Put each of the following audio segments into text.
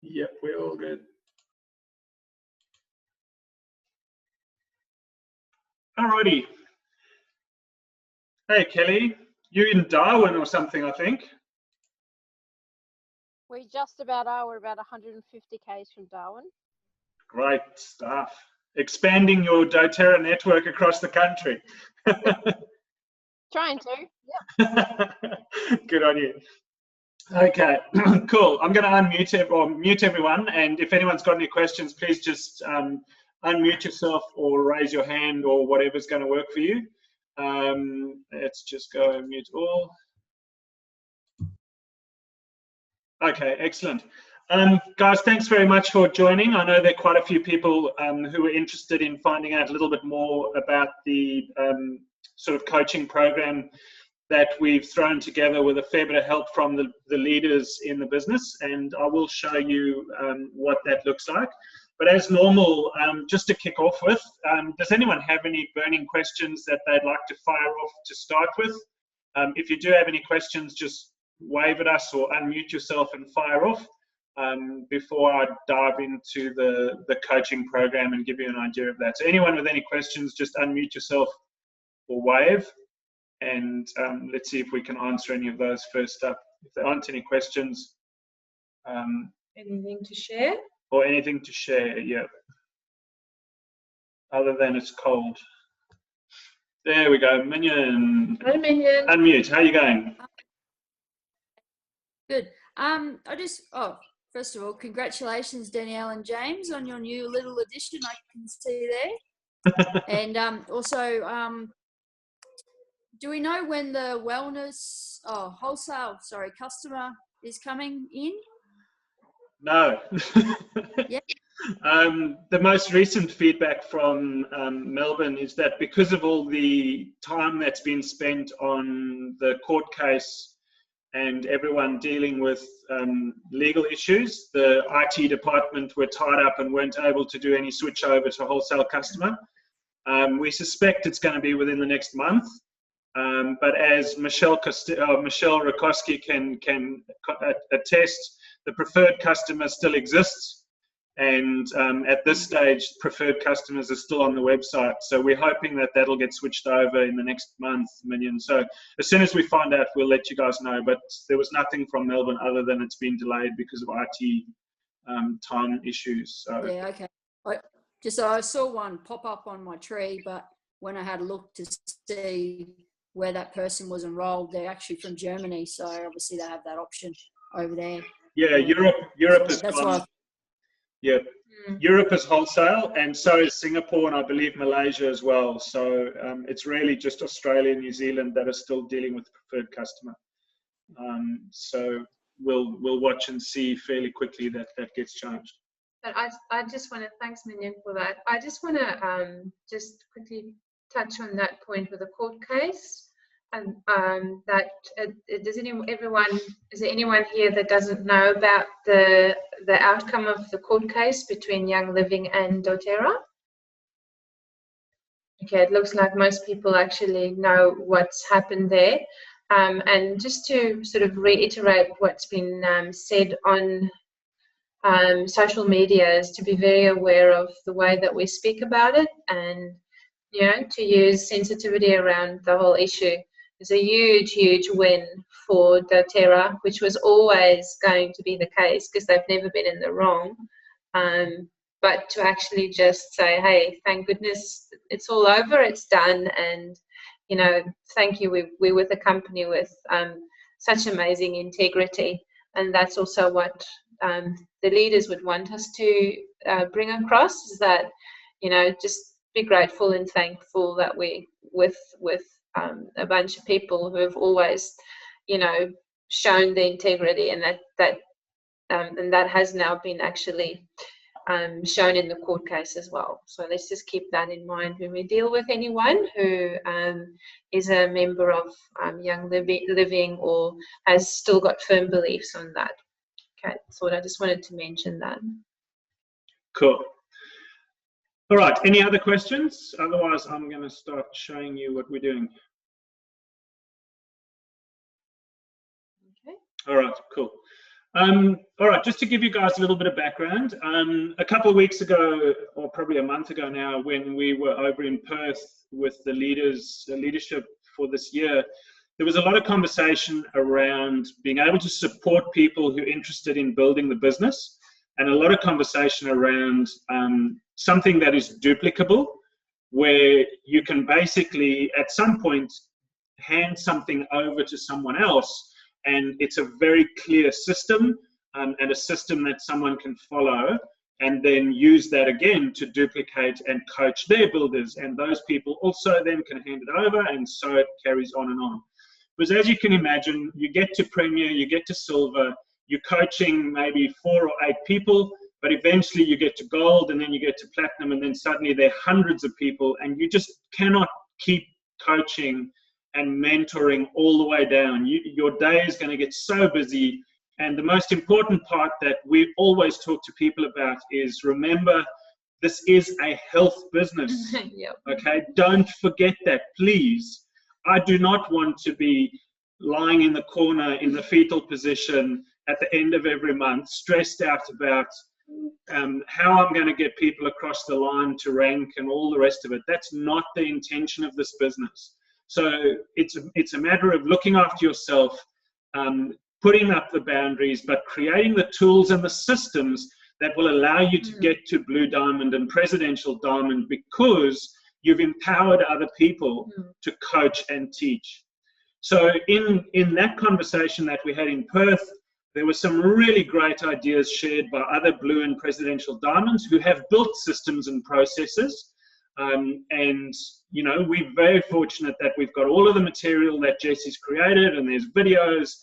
Yep, we're all good. Alrighty. Hey, Kelly, you're in Darwin or something, I think. We just about are. We're about 150 k's from Darwin. Great stuff. Expanding your doTERRA network across the country. Trying to. Yep. Good on you. Okay, cool. I'm going to unmute or mute everyone, and if anyone's got any questions, please just unmute yourself or raise your hand or whatever's going to work for you. Let's just go mute all. Okay, excellent. Guys, thanks very much for joining. I know there are quite a few people who are interested in finding out a little bit more about the sort of coaching program that we've thrown together with a fair bit of help from the leaders in the business, and I will show you what that looks like. But as normal, just to kick off with, does anyone have any burning questions that they'd like to fire off to start with? If you do have any questions, just wave at us or unmute yourself and fire off before I dive into the coaching program and give you an idea of that. So anyone with any questions, just unmute yourself or wave, and let's see if we can answer any of those first up. If there aren't any questions. Anything to share? Or anything to share, yeah. Other than it's cold. There we go, Minion. Hi, Minion. Unmute, how are you going? Good. First of all, congratulations, Danielle and James, on your new little addition I can see there. And also, do we know when the customer is coming in? No. Yeah. The most recent feedback from Melbourne is that because of all the time that's been spent on the court case and everyone dealing with legal issues, the IT department were tied up and weren't able to do any switch over to wholesale customer. We suspect it's going to be within the next month. But as Michelle Rakoski can attest, the preferred customer still exists, and at this stage, preferred customers are still on the website. So we're hoping that that'll get switched over in the next month, Minion. So as soon as we find out, we'll let you guys know. But there was nothing from Melbourne other than it's been delayed because of IT time issues. So. Yeah, okay. I saw one pop up on my tree, but when I had a look to see where that person was enrolled, they're actually from Germany, so obviously they have that option over there. Yeah, Europe is that's gone. why. Yeah, Europe is wholesale, and so is Singapore, and I believe Malaysia as well. So it's really just Australia and New Zealand that are still dealing with the preferred customer. So we'll watch and see fairly quickly that gets changed. But I just want to, thanks Minion for that. I just want to just quickly touch on that point with the court case. And is there anyone here that doesn't know about the outcome of the court case between Young Living and doTERRA? Okay, it looks like most people actually know what's happened there. And just to sort of reiterate what's been said on social media, is to be very aware of the way that we speak about it, and to use sensitivity around the whole issue. Is a huge win for doTERRA, which was always going to be the case because they've never been in the wrong. But to actually just say, hey, thank goodness it's all over, it's done, and thank you. We're with a company with such amazing integrity, and that's also what the leaders would want us to bring across, is that just be grateful and thankful that we with a bunch of people who have always, shown the integrity, and that has now been actually shown in the court case as well. So let's just keep that in mind when we deal with anyone who is a member of Young Living or has still got firm beliefs on that. Okay, so I just wanted to mention that. Cool. All right, any other questions? Otherwise, I'm going to start showing you what we're doing. Okay. All right, cool. All right, just to give you guys a little bit of background, a couple of weeks ago, or probably a month ago now, when we were over in Perth with the leadership for this year, there was a lot of conversation around being able to support people who are interested in building the business, and a lot of conversation around something that is duplicable, where you can basically at some point hand something over to someone else, and it's a very clear system, and a system that someone can follow, and then use that again to duplicate and coach their builders, and those people also then can hand it over, and so it carries on and on. Because as you can imagine, you get to Premier, you get to Silver, you're coaching maybe 4 or 8 people, but eventually you get to Gold, and then you get to Platinum, and then suddenly there are hundreds of people, and you just cannot keep coaching and mentoring all the way down. Your day is going to get so busy. And the most important part that we always talk to people about is, remember, this is a health business. Yep. Okay, don't forget that, please. I do not want to be lying in the corner in the fetal position at the end of every month, stressed out about how I'm going to get people across the line to rank and all the rest of it. That's not the intention of this business. So it's a matter of looking after yourself, putting up the boundaries, but creating the tools and the systems that will allow you to get to Blue Diamond and Presidential Diamond, because you've empowered other people to coach and teach. So in that conversation that we had in Perth, there were some really great ideas shared by other Blue and Presidential Diamonds who have built systems and processes. And, you know, we're very fortunate that we've got all of the material that Jesse's created, and there's videos.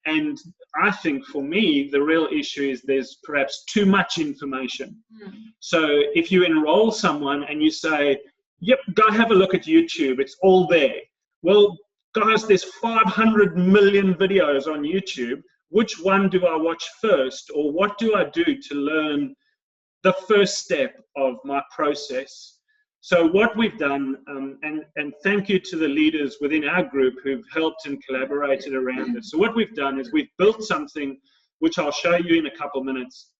And I think for me, the real issue is there's perhaps too much information. So if you enroll someone and you say, yep, go have a look at YouTube, it's all there. Well, guys, there's 500 million videos on YouTube. Which one do I watch first? Or what do I do to learn the first step of my process? So what we've done, and thank you to the leaders within our group who've helped and collaborated around it. So what we've done is we've built something which I'll show you in a couple of minutes.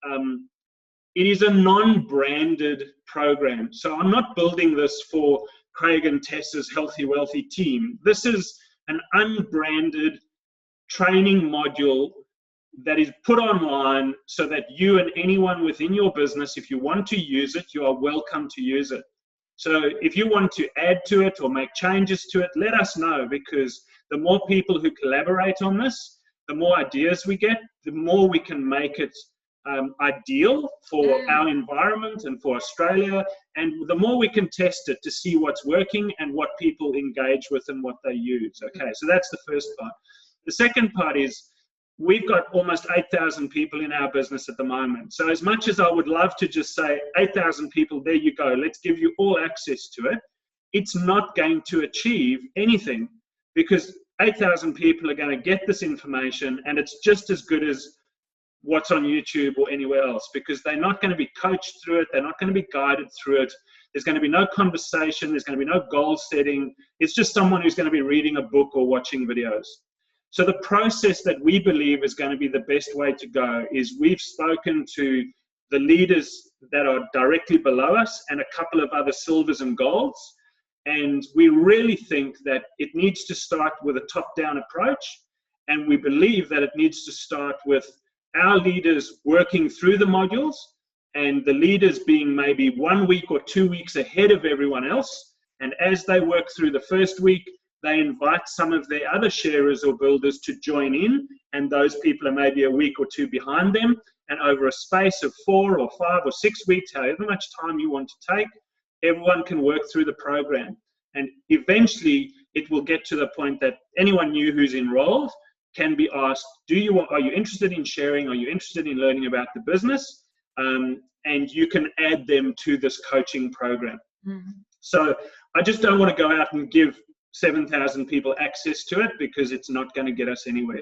It is a non-branded program. So I'm not building this for Craig and Tessa's Healthy Wealthy team. This is an unbranded training module that is put online so that you and anyone within your business, if you want to use it, you are welcome to use it. So if you want to add to it or make changes to it, let us know, because the more people who collaborate on this, the more ideas we get, the more we can make it ideal for our environment and for Australia, and the more we can test it to see what's working and what people engage with and what they use. Okay, so that's the first part. The second part is we've got almost 8,000 people in our business at the moment. So as much as I would love to just say 8,000 people, there you go, let's give you all access to it, it's not going to achieve anything, because 8,000 people are going to get this information and it's just as good as what's on YouTube or anywhere else, because they're not going to be coached through it. They're not going to be guided through it. There's going to be no conversation. There's going to be no goal setting. It's just someone who's going to be reading a book or watching videos. So the process that we believe is going to be the best way to go is we've spoken to the leaders that are directly below us and a couple of other silvers and golds. And we really think that it needs to start with a top-down approach. And we believe that it needs to start with our leaders working through the modules, and the leaders being maybe 1 week or 2 weeks ahead of everyone else. And as they work through the first week, they invite some of their other sharers or builders to join in, and those people are maybe a week or 2 behind them. And over a space of 4 or 5 or 6 weeks, however much time you want to take, everyone can work through the program. And eventually it will get to the point that anyone new who's enrolled can be asked, are you interested in sharing? Are you interested in learning about the business? And you can add them to this coaching program. So I just don't want to go out and give 7,000 people access to it, because it's not going to get us anywhere.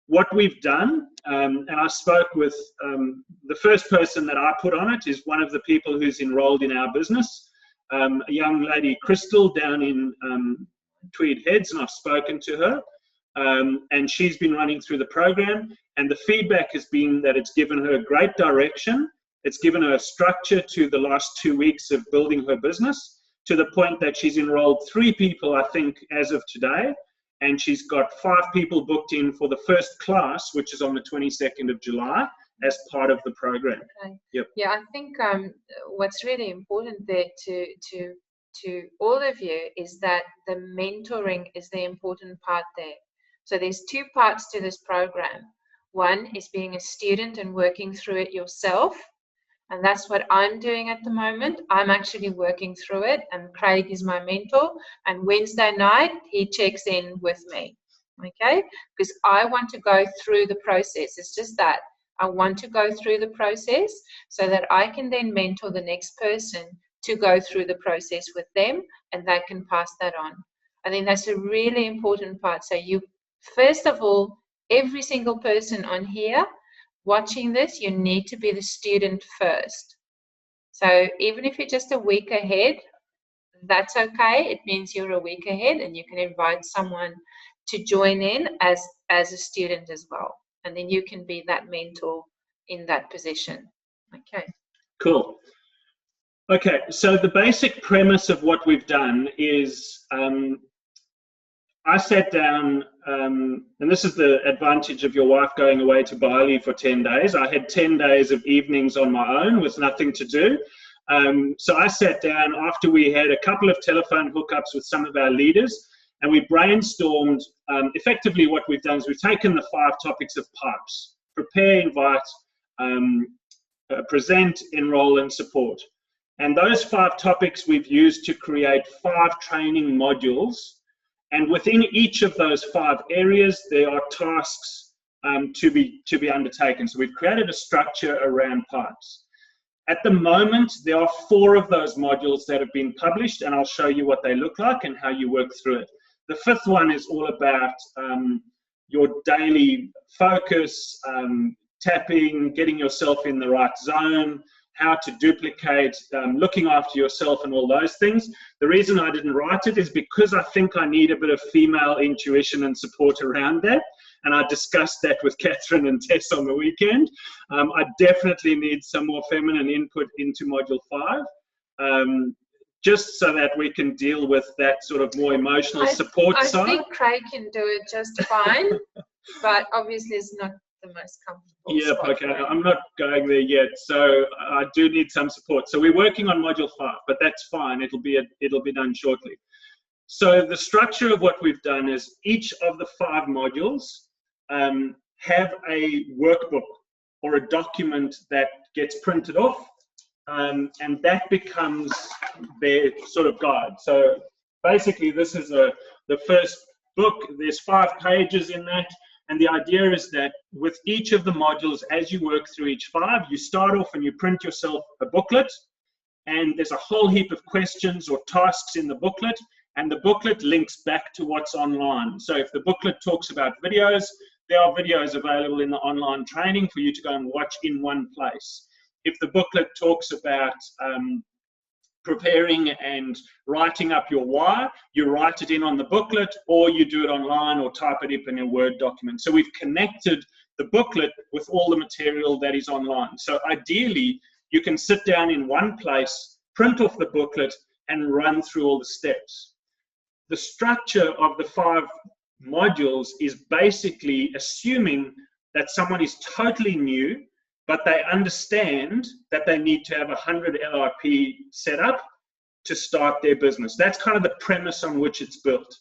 What we've done, and I spoke with the first person that I put on it is one of the people who's enrolled in our business, a young lady, Crystal, down in Tweed Heads, and I've spoken to her. And she's been running through the program, And the feedback has been that it's given her great direction. It's given her a structure to the last 2 weeks of building her business, to the point that she's enrolled 3 people, I think, as of today. And she's got 5 people booked in for the first class, which is on the 22nd of July, as part of the program. Okay. Yep. Yeah, I think what's really important there to all of you is that the mentoring is the important part there. So there's 2 parts to this program. One is being a student and working through it yourself. And that's what I'm doing at the moment. I'm actually working through it, and Craig is my mentor. And Wednesday night, he checks in with me, okay? Because I want to go through the process. It's just that. I want to go through the process so that I can then mentor the next person to go through the process with them, and they can pass that on. I think that's a really important part. So you, first of all, every single person on here watching this, you need to be the student first. So even if you're just a week ahead, that's okay. It means you're a week ahead, and you can invite someone to join in as a student as well. And then you can be that mentor in that position. Okay. Cool. Okay, so the basic premise of what we've done is I sat down, and this is the advantage of your wife going away to Bali for 10 days. I had 10 days of evenings on my own with nothing to do. So I sat down after we had a couple of telephone hookups with some of our leaders, and we brainstormed. Effectively what we've done is we've taken the 5 topics of PIPES: prepare, invite, present, enroll, and support. And those 5 topics we've used to create 5 training modules. And within each of those 5 areas, there are tasks to be undertaken. So we've created a structure around PIPES. At the moment, there are 4 of those modules that have been published, and I'll show you what they look like and how you work through it. The 5th one is all about your daily focus, tapping, getting yourself in the right zone, how to duplicate, looking after yourself, and all those things. The reason I didn't write it is because I think I need a bit of female intuition and support around that. And I discussed that with Catherine and Tess on the weekend. I definitely need some more feminine input into Module 5, just so that we can deal with that sort of more emotional support side. I think Craig can do it just fine, but obviously it's not the most comfortable. Yep, okay, I'm not going there yet, so I do need some support. So we're working on Module 5, but that's fine. It'll be done shortly. So the structure of what we've done is each of the 5 modules have a workbook or a document that gets printed off, and that becomes their sort of guide. So basically, this is the first book. There's 5 pages in that. And the idea is that with each of the modules, as you work through each 5, you start off and you print yourself a booklet, and there's a whole heap of questions or tasks in the booklet, and the booklet links back to what's online. So if the booklet talks about videos, there are videos available in the online training for you to go and watch in one place. If the booklet talks about preparing and writing up your why, you write it in on the booklet, or you do it online or type it up in a Word document. So we've connected the booklet with all the material that is online. So ideally, you can sit down in one place, print off the booklet, and run through all the steps. The structure of the 5 modules is basically assuming that someone is totally new, but they understand that they need to have 100 LRP set up to start their business. That's kind of the premise on which it's built.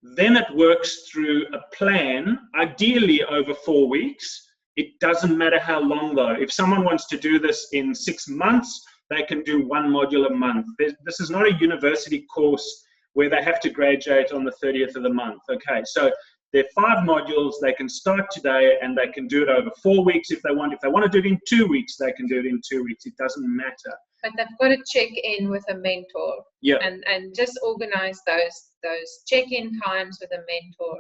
Then it works through a plan, ideally over 4 weeks. It doesn't matter how long though. If someone wants to do this in 6 months, they can do 1 module a month. This is not a university course where they have to graduate on the 30th of the month. Okay, so there are 5 modules. They can start today and they can do it over 4 weeks if they want. If they want to do it in 2 weeks, they can do it in 2 weeks. It doesn't matter. But they've got to check in with a mentor. Yeah. And just organize those check-in times with a mentor.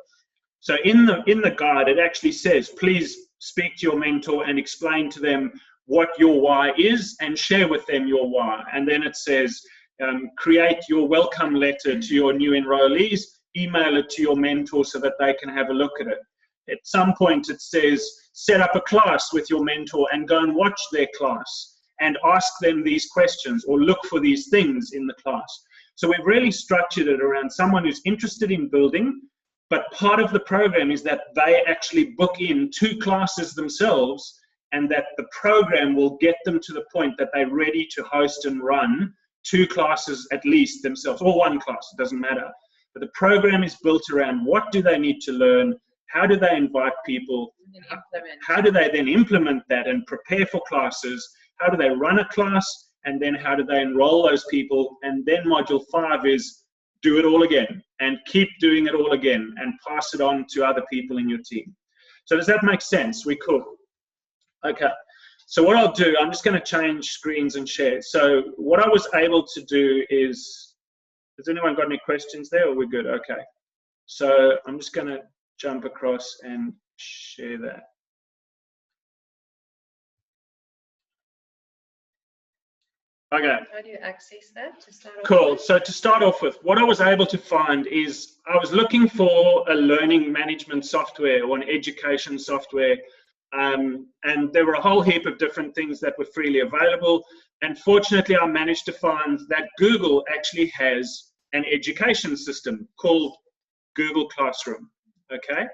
So in the guide, it actually says, please speak to your mentor and explain to them what your why is and share with them your why. And then it says, create your welcome letter to your new enrollees, email it to your mentor so that they can have a look at it. at some point it says, set up a class with your mentor and go and watch their class and ask them these questions or look for these things in the class. So we've really structured it around someone who's interested in building, but part of the program is that they actually book in 2 classes themselves, and that the program will get them to the point that they're ready to host and run 2 classes at least themselves, or 1 class, it doesn't matter. But the program is built around what do they need to learn, how do they invite people, how do they then implement that and prepare for classes, how do they run a class, and then how do they enroll those people. And then module 5 is do it all again and keep doing it all again and pass it on to other people in your team. So does that make sense? We cool. Okay. So what I'll do, I'm just going to change screens and share. So what I was able to do is, has anyone got any questions there, or we're good? Okay. So I'm just going to jump across and share that. Okay. How do you access that to start off Cool. with? So to start off with, what I was able to find is I was looking for a learning management software or an education software. And there were a whole heap of different things that were freely available. And fortunately, I managed to find that Google actually has an education system called Google Classroom. Okay.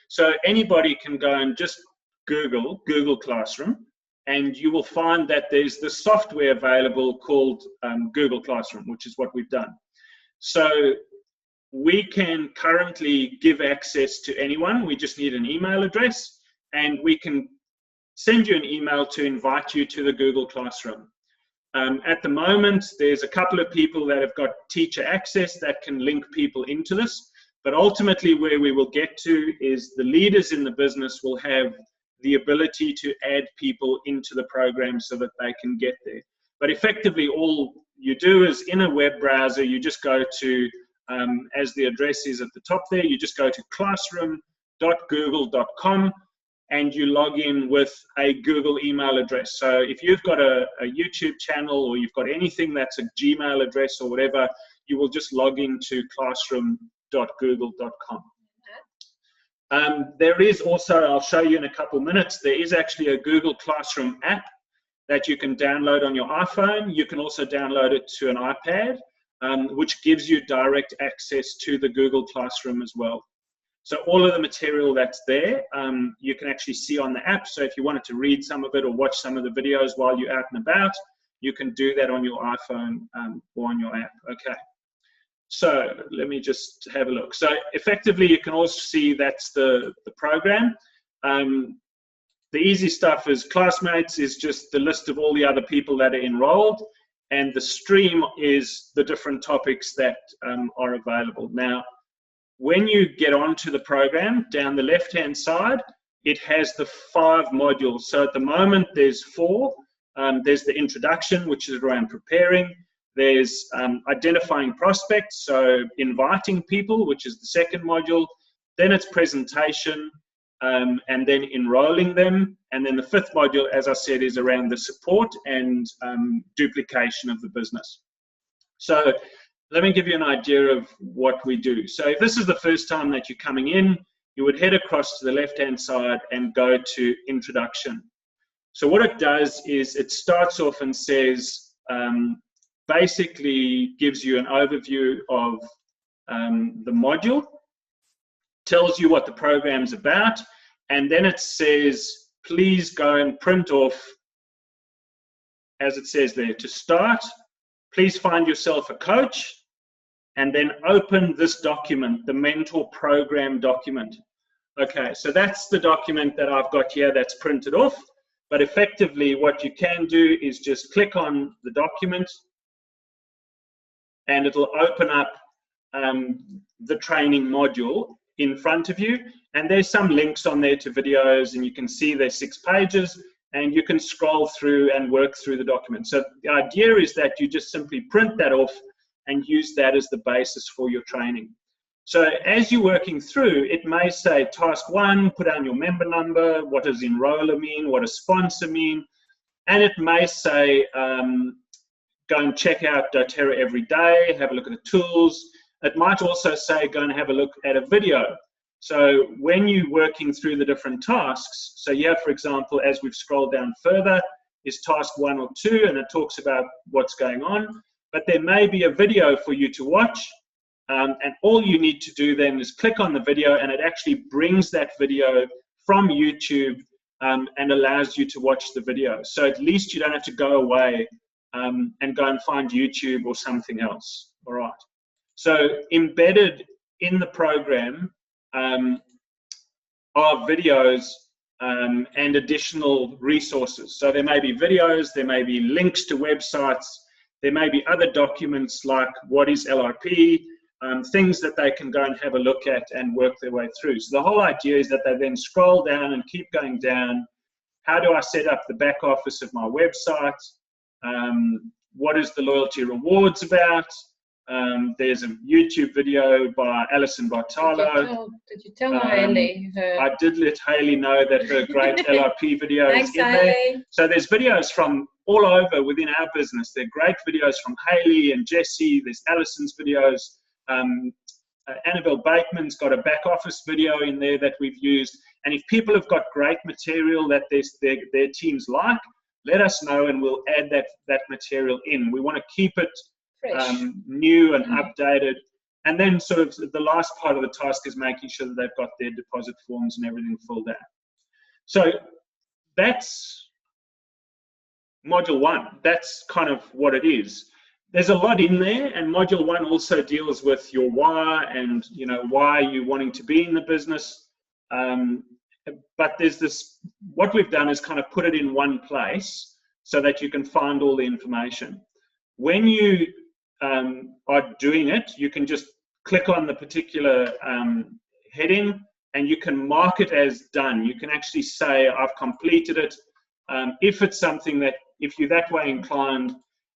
So anybody can go and just Google Classroom, and you will find that there's the software available called Google Classroom, which is what we've done. So we can currently give access to anyone. We just need an email address, and we can send you an email to invite you to the Google Classroom. At the moment, there's a couple of people that have got teacher access that can link people into this, but ultimately where we will get to is the leaders in the business will have the ability to add people into the program so that they can get there. But effectively, all you do is in a web browser, you just go to, as the address is at the top there, you just go to classroom.google.com and you log in with a Google email address. So if you've got a YouTube channel or you've got anything that's a Gmail address or whatever, you will just log into classroom.google.com. There is also, I'll show you in a couple minutes, there is actually a Google Classroom app that you can download on your iPhone. You can also download it to an iPad, which gives you direct access to the Google Classroom as well. So all of the material that's there, you can actually see on the app. So if you wanted to read some of it or watch some of the videos while you're out and about, you can do that on your iPhone or on your app. Okay. So let me just have a look. So effectively, you can also see that's the program. The easy stuff is Classmates is just the list of all the other people that are enrolled, and the stream is the different topics that are available. Now, when you get onto the program, down the left-hand side, it has the 5 modules. So at the moment, there's 4. There's the introduction, which is around preparing. There's identifying prospects, so inviting people, which is the second module. Then it's presentation, and then enrolling them. And then the 5th module, as I said, is around the support and duplication of the business. So let me give you an idea of what we do. So if this is the first time that you're coming in, you would head across to the left-hand side and go to introduction. So what it does is it starts off and says, basically gives you an overview of the module, tells you what the program's about, and then it says, please go and print off, as it says there, to start, please find yourself a coach, and then open this document, the mentor program document. Okay, so that's the document that I've got here that's printed off, but effectively what you can do is just click on the document, and it'll open up the training module in front of you. And there's some links on there to videos, and you can see there's 6 pages, and you can scroll through and work through the document. So the idea is that you just simply print that off and use that as the basis for your training. So as you're working through, it may say task 1, put down your member number, what does enroller mean, what does sponsor mean, and it may say, go and check out doTERRA every day, have a look at the tools. It might also say, go and have a look at a video. So when you're working through the different tasks, so here, for example, as we've scrolled down further, is task 1 or 2, and it talks about what's going on. But there may be a video for you to watch, and all you need to do then is click on the video, and it actually brings that video from YouTube and allows you to watch the video. So at least you don't have to go away and go and find YouTube or something else. All right. So embedded in the program are videos and additional resources. So there may be videos, there may be links to websites, there may be other documents like what is LRP, things that they can go and have a look at and work their way through. So the whole idea is that they then scroll down and keep going down. How do I set up the back office of my website? What is the loyalty rewards about? There's a YouTube video by Alison Bartolo. Did you tell Hayley? I did let Hayley know that her great LRP video is in there. So there's videos from all over within our business. There are great videos from Hayley and Jesse. There's Alison's videos. Annabelle Bateman's got a back office video in there that we've used. And if people have got great material that their teams like, let us know and we'll add that material in. We want to keep it new and updated. And then sort of the last part of the task is making sure that they've got their deposit forms and everything filled out. So that's module 1. That's kind of what it is. There's a lot in there, and module 1 also deals with your why and, you know, why you're wanting to be in the business. But there's this, what we've done is kind of put it in one place so that you can find all the information. When you are doing it, you can just click on the particular heading and you can mark it as done. You can actually say, I've completed it. If it's something that, if you're that way inclined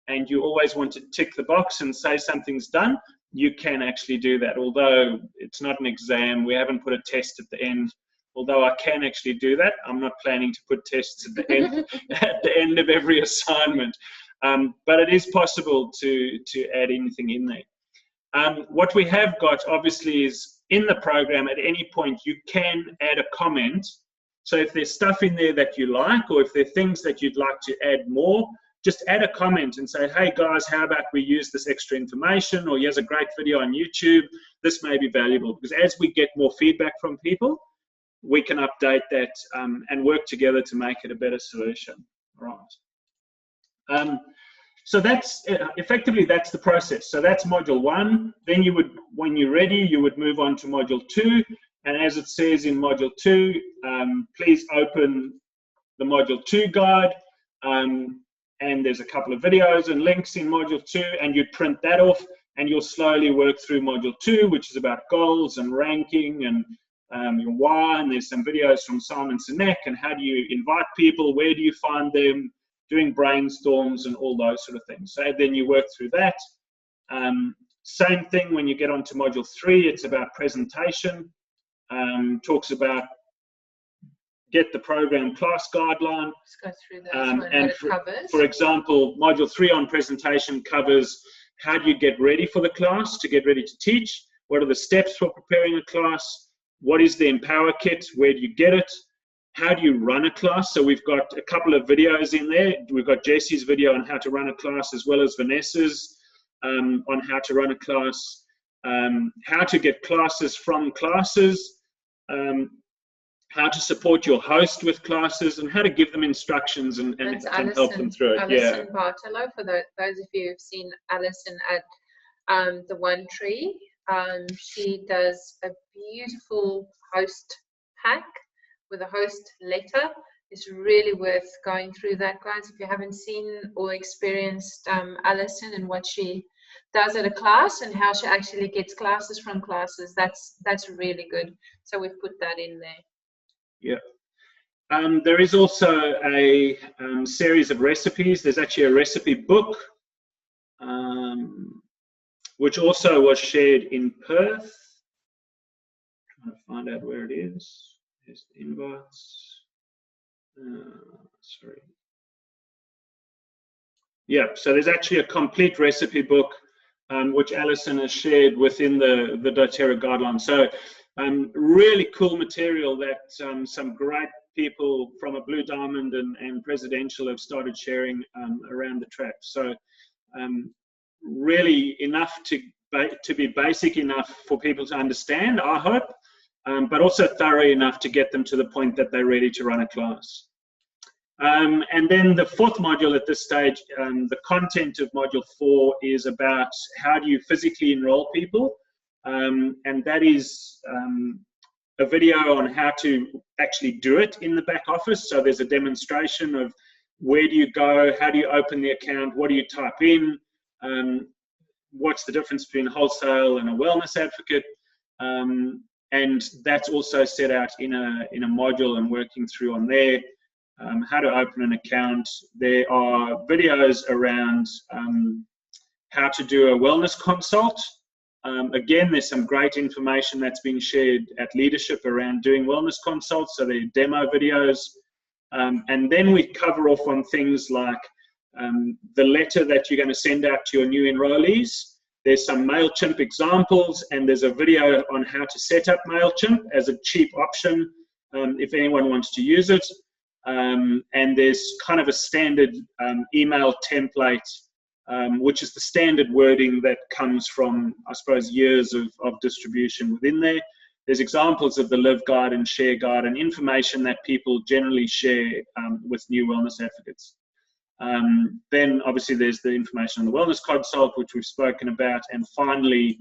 and you always want to tick the box and say something's done, you can actually do that. Although it's not an exam, we haven't put a test at the end. Although I can actually do that, I'm not planning to put tests at the end, at the end of every assignment. But it is possible to add anything in there. What we have got, obviously, is in the program, at any point, you can add a comment. So if there's stuff in there that you like, or if there are things that you'd like to add more, just add a comment and say, hey guys, how about we use this extra information? Or here's a great video on YouTube. This may be valuable. Because as we get more feedback from people, we can update that and work together to make it a better solution. Right. So that's effectively, that's the process. So that's module 1. Then you would, when you're ready, you would move on to module 2. And as it says in module 2, please open the module 2 guide. And there's a couple of videos and links in module 2, and you print that off and you'll slowly work through module 2, which is about goals and ranking and your why. And there's some videos from Simon Sinek and how do you invite people, where do you find them, doing brainstorms and all those sort of things. So then you work through that. Same thing when you get onto module 3, it's about presentation. Talks about get the program class guideline. Let's go through that and for example, module 3 on presentation covers how do you get ready for the class, to get ready to teach, what are the steps for preparing a class, what is the Empower Kit, where do you get it, how do you run a class. So we've got a couple of videos in there. We've got Jesse's video on how to run a class, as well as Vanessa's on how to run a class, how to get classes from classes, how to support your host with classes, and how to give them instructions and help them through it. Alison Bartolo, for those of you who've seen Alison at the One Tree, she does a beautiful host pack with a host letter. It's really worth going through that, guys. If you haven't seen or experienced Alison and what she does at a class and how she actually gets classes from classes, that's really good. So we've put that in there. Yeah. There is also a series of recipes. There's actually a recipe book, which also was shared in Perth. I'm trying to find out where it is. There's the invites. Sorry. Yeah, so there's actually a complete recipe book which Alison has shared within the doTERRA guidelines. So Really cool material that some great people from a Blue Diamond and Presidential have started sharing around the track. So really enough to be basic enough for people to understand, I hope, but also thorough enough to get them to the point that they're ready to run a class. And then the fourth module at this stage, the content of module 4 is about how do you physically enroll people. And that is a video on how to actually do it in the back office. So there's a demonstration of where do you go, how do you open the account, what do you type in, what's the difference between wholesale and a wellness advocate. And that's also set out in a module and working through on there. How to open an account. There are videos around how to do a wellness consult. Again, there's some great information that's been shared at leadership around doing wellness consults, so there are demo videos. And then we cover off on things like the letter that you're going to send out to your new enrollees. There's some MailChimp examples, and there's a video on how to set up MailChimp as a cheap option if anyone wants to use it. And there's kind of a standard email template, which is the standard wording that comes from, I suppose, years of distribution within there. There's examples of the Live Guide and Share Guide and information that people generally share with new wellness advocates. Then obviously there's the information on the wellness consult, which we've spoken about. And finally,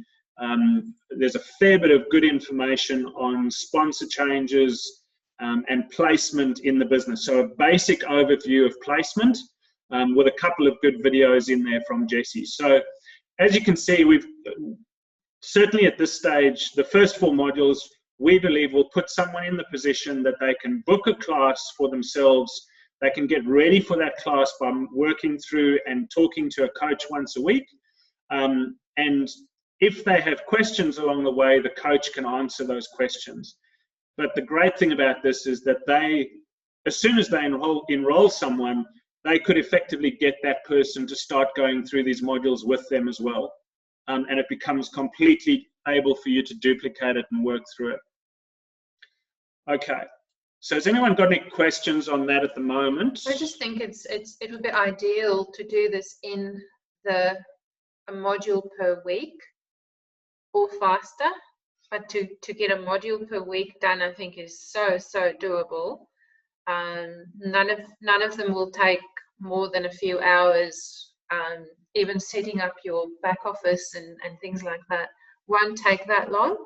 there's a fair bit of good information on sponsor changes, and placement in the business. So a basic overview of placement with a couple of good videos in there from Jesse. So as you can see, we've certainly at this stage, the first 4 modules, we believe will put someone in the position that they can book a class for themselves. They can get ready for that class by working through and talking to a coach once a week. And if they have questions along the way, the coach can answer those questions. But the great thing about this is that they, as soon as they enroll someone, they could effectively get that person to start going through these modules with them as well. And it becomes completely able for you to duplicate it and work through it. Okay, so has anyone got any questions on that at the moment? I just think it would be ideal to do this in a module per week or faster. But to get a module per week done, I think is so doable. None of them will take more than a few hours. Even setting up your back office and things like that won't take that long.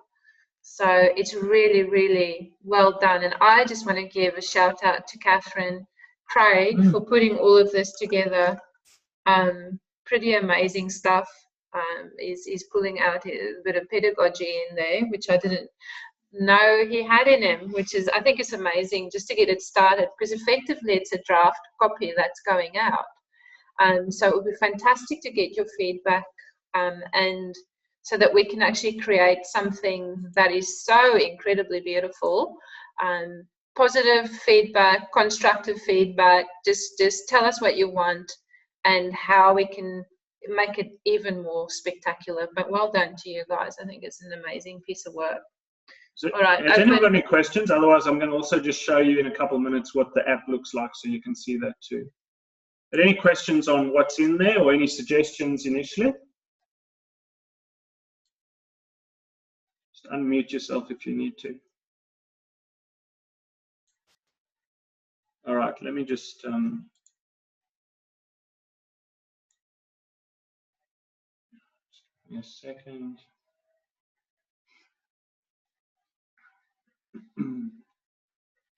So it's really well done. And I just want to give a shout out to Catherine Craig for putting all of this together. Pretty amazing stuff. Is pulling out a bit of pedagogy in there, which I didn't know he had in him, which is, I think it's amazing just to get it started, because effectively it's a draft copy that's going out. So it would be fantastic to get your feedback, and so that we can actually create something that is so incredibly beautiful. Positive feedback, constructive feedback, just tell us what you want and how we can make it even more spectacular. But well done to you guys. I think it's an amazing piece of work. So, all right, has anyone got any questions? Otherwise, I'm going to also just show you in a couple of minutes what the app looks like so you can see that too. But any questions on what's in there or any suggestions initially? Just unmute yourself if you need to. All right, let me just give me a second.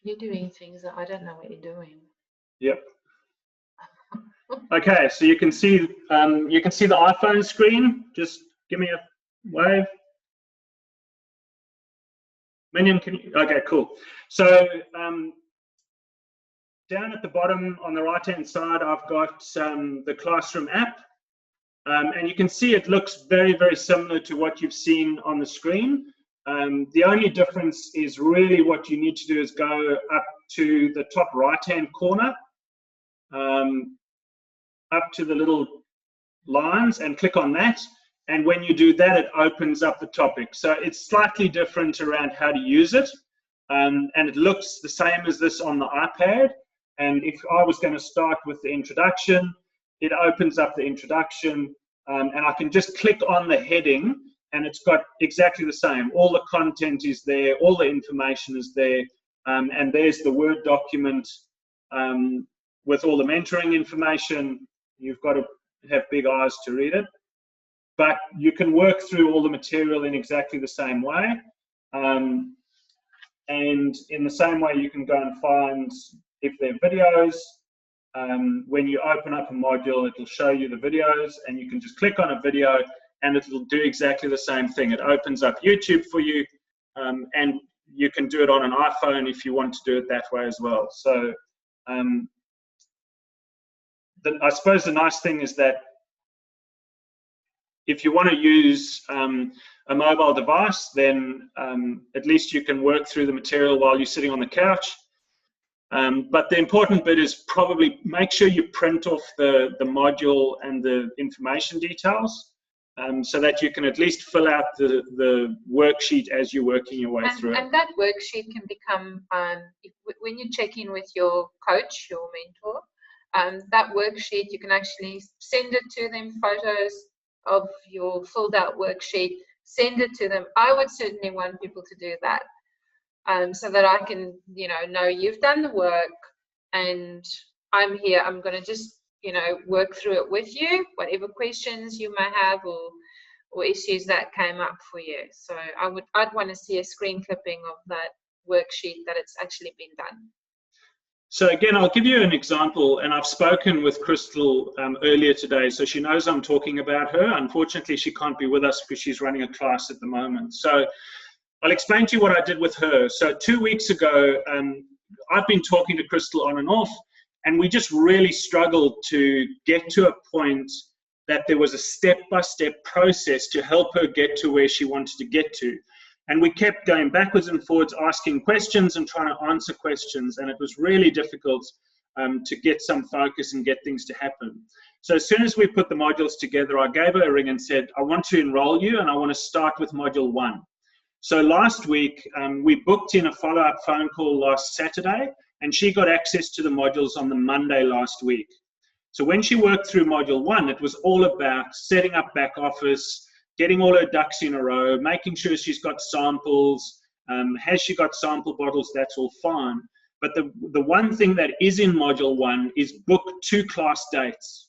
You're doing things that I don't know what you're doing. Yep. Okay, so you can see the iPhone screen. Just give me a wave. Minion, can you? Okay, cool. So down at the bottom on the right-hand side, I've got the Classroom app, and you can see it looks very, very similar to what you've seen on the screen. The only difference is really what you need to do is go up to the top right-hand corner, up to the little lines, and click on that. And when you do that, it opens up the topic. So it's slightly different around how to use it. And it looks the same as this on the iPad. And if I was going to start with the introduction, it opens up the introduction, and I can just click on the heading, and it's got exactly the same. All the content is there, all the information is there, and there's the Word document with all the mentoring information. You've got to have big eyes to read it. But you can work through all the material in exactly the same way. And in the same way, you can go and find if they're videos. When you open up a module, it'll show you the videos, and you can just click on a video and it'll do exactly the same thing. It opens up YouTube for you, and you can do it on an iPhone if you want to do it that way as well. So I suppose the nice thing is that if you want to use a mobile device, then at least you can work through the material while you're sitting on the couch. But the important bit is probably make sure you print off the module and the information details, so that you can at least fill out the worksheet as you're working your way through it. And that worksheet can become, when you check in with your coach, your mentor, that worksheet, you can actually send it to them, photos of your filled out worksheet, send it to them. I would certainly want people to do that, so that I can, know you've done the work and I'm here. I'm going to just, work through it with you, whatever questions you may have or issues that came up for you. So I'd want to see a screen clipping of that worksheet that it's actually been done. So again, I'll give you an example, and I've spoken with Crystal earlier today, so she knows I'm talking about her. Unfortunately, she can't be with us because she's running a class at the moment. So I'll explain to you what I did with her. So 2 weeks ago, I've been talking to Crystal on and off, and we just really struggled to get to a point that there was a step-by-step process to help her get to where she wanted to get to. And we kept going backwards and forwards, asking questions and trying to answer questions. And it was really difficult to get some focus and get things to happen. So as soon as we put the modules together, I gave her a ring and said, I want to enroll you, and I want to start with module 1. So last week, we booked in a follow-up phone call last Saturday, and she got access to the modules on the Monday last week. So when she worked through module 1, it was all about setting up back office, getting all her ducks in a row, making sure she's got samples. Has she got sample bottles? That's all fine. But the one thing that is in module 1 is book 2 class dates.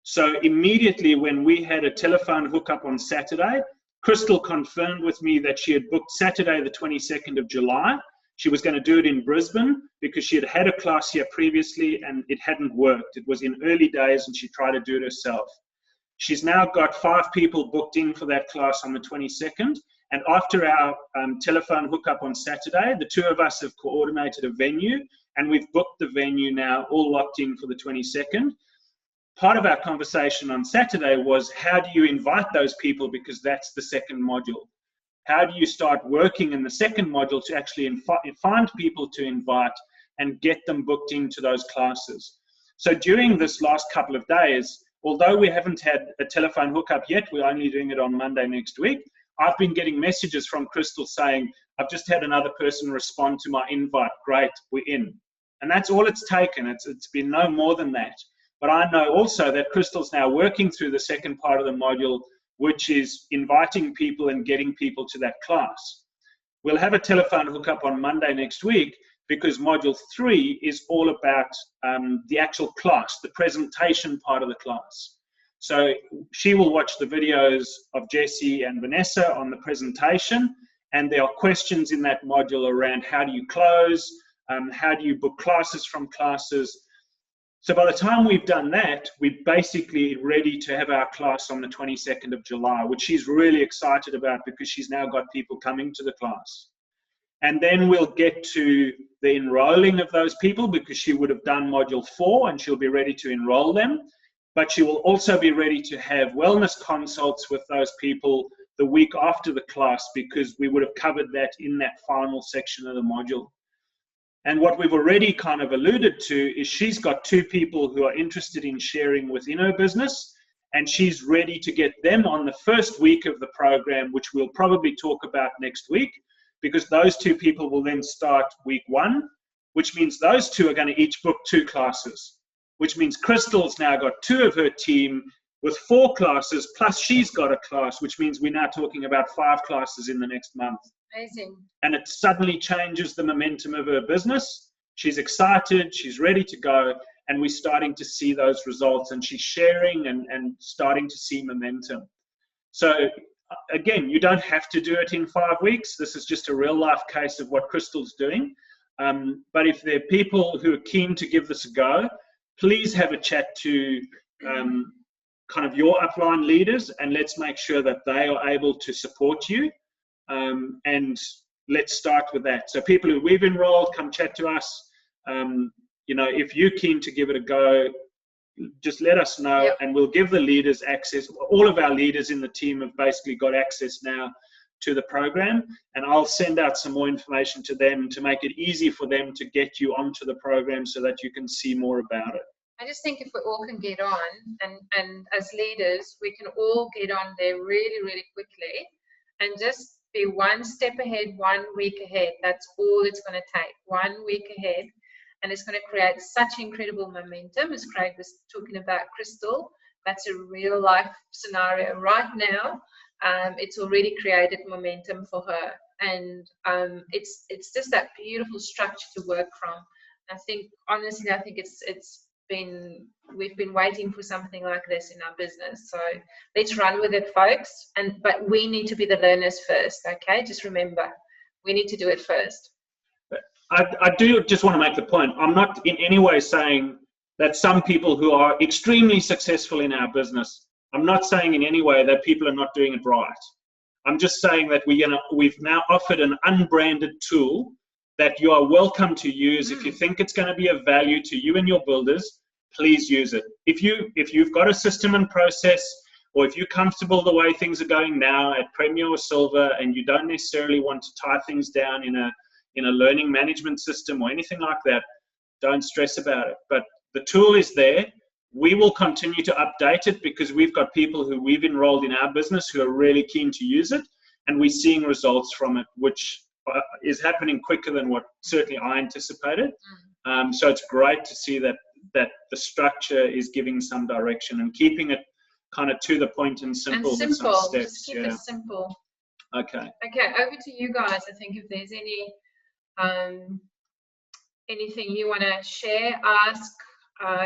So immediately when we had a telephone hookup on Saturday, Crystal confirmed with me that she had booked Saturday the 22nd of July. She was going to do it in Brisbane because she had had a class here previously and it hadn't worked. It was in early days and she tried to do it herself. She's now got 5 people booked in for that class on the 22nd. And after our telephone hookup on Saturday, the 2 of us have coordinated a venue, and we've booked the venue now, all locked in for the 22nd. Part of our conversation on Saturday was, how do you invite those people, because that's the second module? How do you start working in the second module to actually find people to invite and get them booked into those classes? So during this last couple of days, although we haven't had a telephone hookup yet, we're only doing it on Monday next week, I've been getting messages from Crystal saying, I've just had another person respond to my invite. Great, we're in. And that's all it's taken. It's been no more than that. But I know also that Crystal's now working through the second part of the module, which is inviting people and getting people to that class. We'll have a telephone hookup on Monday next week because module 3 is all about the actual class, the presentation part of the class. So she will watch the videos of Jessie and Vanessa on the presentation, and there are questions in that module around how do you close, how do you book classes from classes. So by the time we've done that, we're basically ready to have our class on the 22nd of July, which she's really excited about because she's now got people coming to the class. And then we'll get to the enrolling of those people because she would have done module 4 and she'll be ready to enroll them. But she will also be ready to have wellness consults with those people the week after the class because we would have covered that in that final section of the module. And what we've already kind of alluded to is she's got 2 people who are interested in sharing within her business, and she's ready to get them on the first week of the program, which we'll probably talk about next week, because those 2 people will then start week 1, which means those 2 are going to each book 2 classes, which means Crystal's now got 2 of her team with 4 classes, plus she's got a class, which means we're now talking about 5 classes in the next month. Amazing. And it suddenly changes the momentum of her business. She's excited, she's ready to go, and we're starting to see those results, and she's sharing and starting to see momentum. So again, you don't have to do it in 5 weeks. This is just a real life case of what Crystal's doing. But if there are people who are keen to give this a go, please have a chat to kind of your upline leaders, and let's make sure that they are able to support you. And let's start with that. So people who we've enrolled, come chat to us. You know, if you're keen to give it a go, just let us know. Yep. And we'll give the leaders access. All of our leaders in the team have basically got access now to the program, and I'll send out some more information to them to make it easy for them to get you onto the program so that you can see more about it. I just think if we all can get on, and as leaders, we can all get on there really, really quickly and just be 1 step ahead, 1 week ahead. That's all it's going to take, 1 week ahead. And it's going to create such incredible momentum, as Craig was talking about Crystal. That's a real life scenario right now. It's already created momentum for her. And it's just that beautiful structure to work from. I think, honestly, we've been waiting for something like this in our business. So let's run with it, folks. But we need to be the learners first, okay? Just remember, we need to do it first. I do just want to make the point. I'm not in any way saying that some people who are extremely successful in our business, I'm not saying in any way that people are not doing it right. I'm just saying that we've now offered an unbranded tool that you are welcome to use. If you think it's going to be of value to you and your builders, please use it. If you've got a system and process, or if you're comfortable the way things are going now at Premier or Silver, and you don't necessarily want to tie things down in a learning management system or anything like that, don't stress about it. But the tool is there. We will continue to update it because we've got people who we've enrolled in our business who are really keen to use it, and we're seeing results from it, which is happening quicker than what certainly I anticipated. So it's great to see that the structure is giving some direction and keeping it kind of to the point and simple. And simple, with some steps. just keep it simple. Okay. Okay, over to you guys. I think if there's anything you want to share, ask,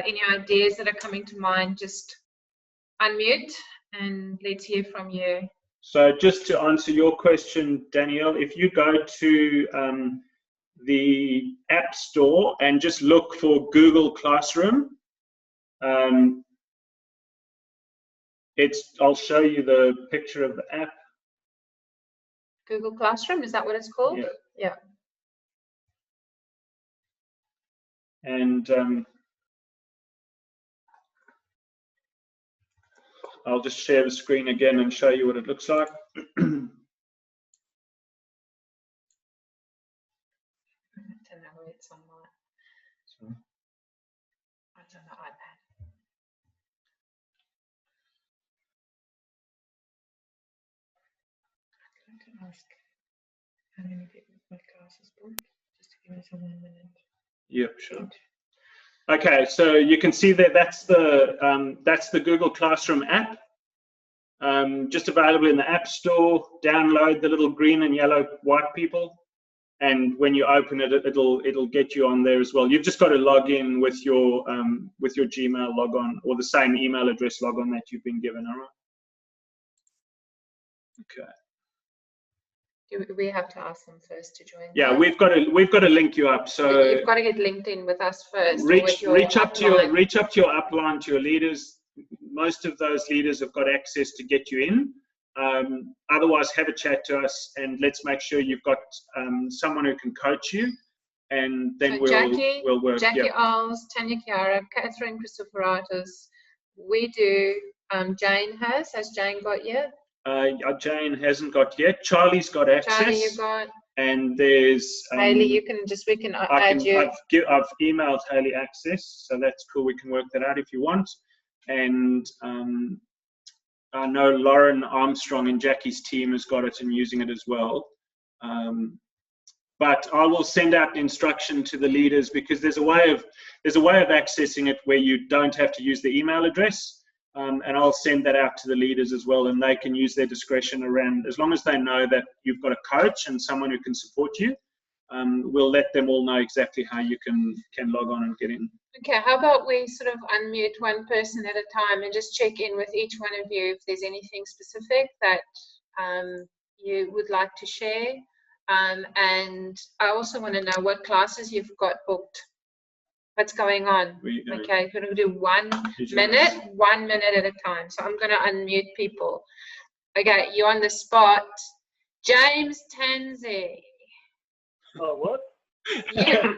any ideas that are coming to mind, just unmute and let's hear from you. So just to answer your question, Danielle, if you go to the App Store and just look for Google Classroom, I'll show you the picture of the app. Google Classroom, is that what it's called? Yeah. Yeah. And I'll just share the screen again and show you what it looks like. I don't know where it's on it's on the iPad. I'm going to ask how many people my classes booked, just to give us a 1 minute. Yep, sure. Okay, so you can see that that's the Google Classroom app, just available in the App Store. Download the little green and yellow white people, and when you open it, it'll get you on there as well. You've just got to log in with your Gmail logon or the same email address logon that you've been given. All right. Okay. Do we have to ask them first to join? Yeah, we've got to link you up. So you've got to get linked in with us first. Reach up to your upline, to your leaders. Most of those leaders have got access to get you in. Otherwise, have a chat to us and let's make sure you've got someone who can coach you, and then so we'll work. Jackie Alls, Tanya Chiara, Catherine Christoforatos. We do. Jane has Jane got yet? Jane hasn't got yet. Charlie's got access. Charlie, you got. And there's Haley. You can we can add you. I've emailed Haley access, so that's cool. We can work that out if you want. And I know Lauren Armstrong and Jackie's team has got it and using it as well. But I will send out instruction to the leaders, because there's a way of accessing it where you don't have to use the email address. And I'll send that out to the leaders as well, and they can use their discretion around, as long as they know that you've got a coach and someone who can support you. We'll let them all know exactly how you can log on and get in. Okay, how about we sort of unmute one person at a time and just check in with each one of you if there's anything specific that you would like to share. And I also want to know what classes you've got booked. What's going on? Okay, we're going to do 1 minute at a time. So I'm going to unmute people. Okay, you're on the spot. James Tansey. Oh, what? Yeah,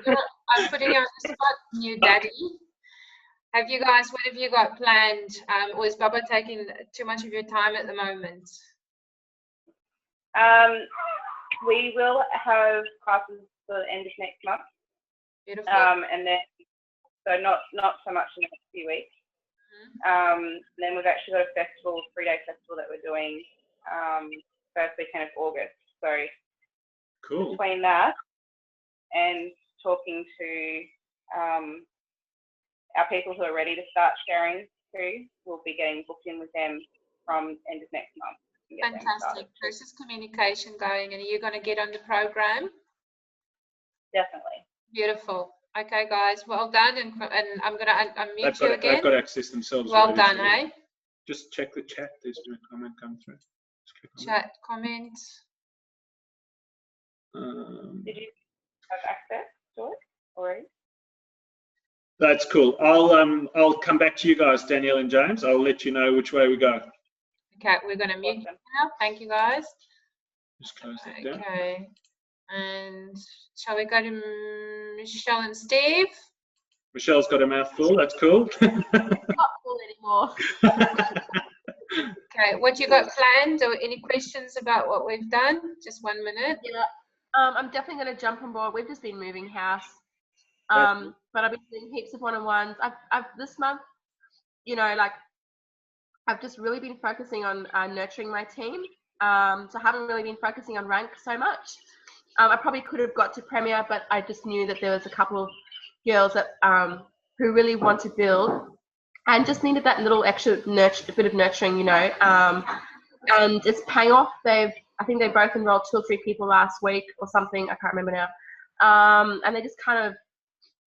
I'm putting you on the spot, new daddy. What have you got planned? Or is Bubba taking too much of your time at the moment? We will have classes for the end of next month. Beautiful. And then, so not so much in the next few weeks. Then we've actually got a festival, 3-day festival that we're doing first weekend of August. So cool. Between that and talking to our people who are ready to start sharing too, we'll be getting booked in with them from end of next month. Fantastic. This is communication going, and are you going to get on the program? Definitely. Beautiful. Okay, guys, well done, and I'm going to unmute you again. They've got access themselves. Well done, hey? Just check the chat. There's no comment come through. Chat, comment. Did you have access to it already? That's cool. I'll come back to you guys, Danielle and James. I'll let you know which way we go. Okay, we're going to mute you now. Thank you, guys. Just close that down. Okay. And shall we go to Michelle and Steve? Michelle's got a mouthful. That's cool. Not full anymore. Okay, what you got planned, or any questions about what we've done? Just 1 minute. Yeah. I'm definitely going to jump on board. We've just been moving house. But I've been doing heaps of one-on-ones. I've this month, you know, like, I've just really been focusing on nurturing my team. So I haven't really been focusing on rank so much. I probably could have got to Premier, but I just knew that there was a couple of girls that who really want to build and just needed that little extra bit of nurturing, you know. And it's paying off. I think they both enrolled 2 or 3 people last week or something. I can't remember now. And they're just kind of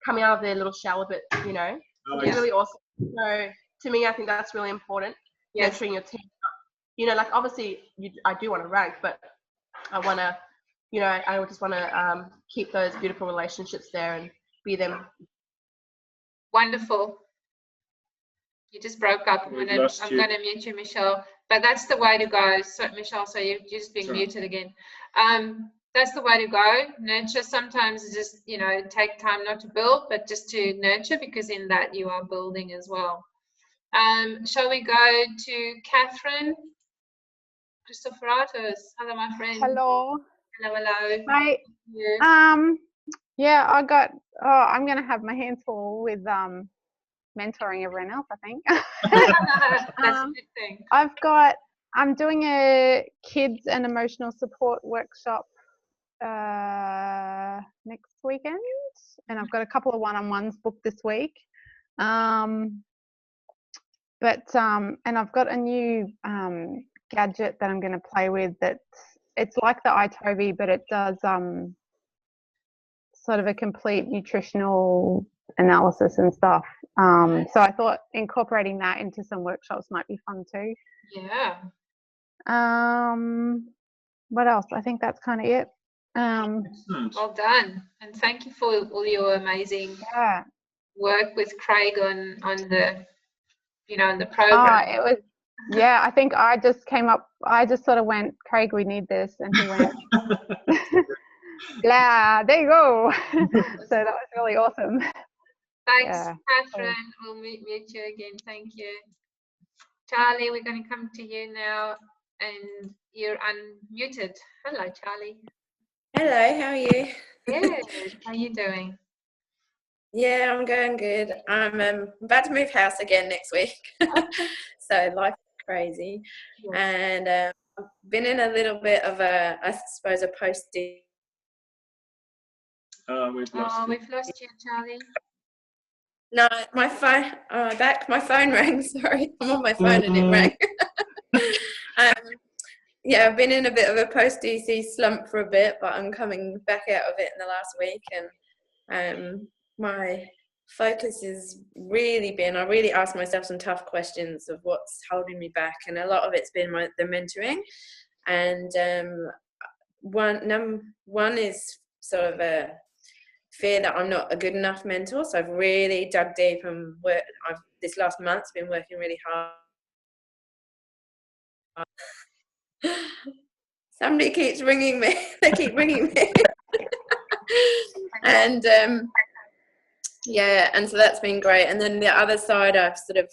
coming out of their little shell a bit, you know. It's really awesome. So to me, I think that's really important. Yes. Nurturing your team. You know, like, obviously I do want to rank, but I want to, you know, I just want to keep those beautiful relationships there and be them. Wonderful. You just broke up. I'm going to mute you, Michelle. But that's the way to go. So, Michelle, so you've just been muted again. That's the way to go. Nurture. Sometimes it's just, you know, take time not to build, but just to nurture, because in that you are building as well. Shall we go to Catherine Christoforatos? Hello, my friend. Hello. Hello, hello. Hi. Yeah. Yeah, I'm going to have my hands full with mentoring everyone else, I think. That's a good thing. I'm doing a kids and emotional support workshop next weekend, and I've got a couple of one-on-ones booked this week. And I've got a new gadget that I'm going to play with it's like the iToby, but it does sort of a complete nutritional analysis and stuff. So I thought incorporating that into some workshops might be fun too. Yeah. What else? I think that's kind of it. Well done, and thank you for all your amazing work with Craig on the, you know, on the program. It was, I think I just sort of went, Craig, we need this, and he went, yeah, there you go. So that was really awesome. Thanks, Catherine. We'll mute you again. Thank you. Charlie, we're going to come to you now, and you're unmuted. Hello, Charlie. Hello, how are you? Good. How are you doing? Yeah, I'm going good. I'm about to move house again next week. So life is crazy. Yes. And I've been in a little bit of a, I suppose, a post-D. We've lost you. We've lost you, Charlie. No, my phone, my phone rang, sorry. I'm on my phone and it rang. Yeah, I've been in a bit of a post-DC slump for a bit, but I'm coming back out of it in the last week. And my focus has really been, I really asked myself some tough questions of what's holding me back. And a lot of it's been the mentoring. And one is sort of a fear that I'm not a good enough mentor. So I've really dug deep and this last month's been working really hard. Somebody keeps ringing me. They keep ringing me. And yeah, and so that's been great. And then the other side, I've sort of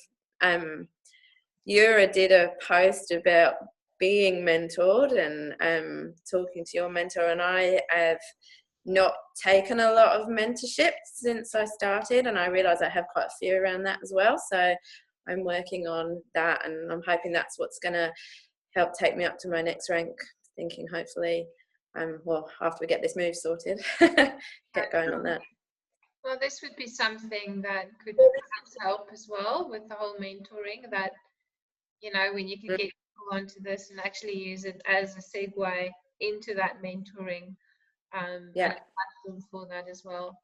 Yura did a post about being mentored and talking to your mentor, and I have not taken a lot of mentorship since I started, and I realise I have quite a fear around that as well. So I'm working on that, and I'm hoping that's what's going to help take me up to my next rank, thinking hopefully, well, after we get this move sorted, get going on that. Well, this would be something that could perhaps help as well with the whole mentoring, that, you know, when you can get people onto this and actually use it as a segue into that mentoring, Yeah, and a platform for that as well.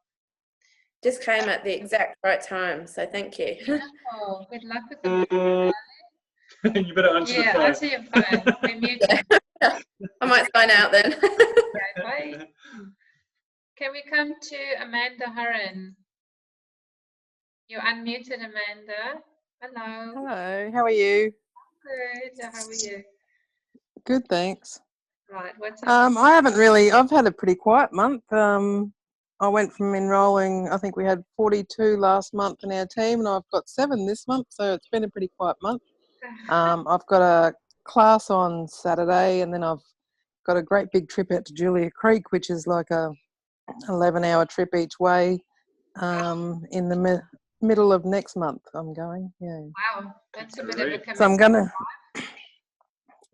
just came at the exact right time, so thank you. Oh, good luck with the You better answer the phone. Yeah, answer your phone. We're muted. I might sign out then. Okay, bye. Can we come to Amanda Hurren? You're unmuted, Amanda. Hello. Hello, how are you? Good. How are you? Good, thanks. Right. What's up? I've had a pretty quiet month. I went from enrolling, I think we had 42 last month in our team, and I've got 7 this month, so it's been a pretty quiet month. I've got a class on Saturday, and then I've got a great big trip out to Julia Creek, which is like a 11-hour trip each way. In the middle of next month I'm going. Yeah. Wow, that's a bit of a commitment. So I'm gonna.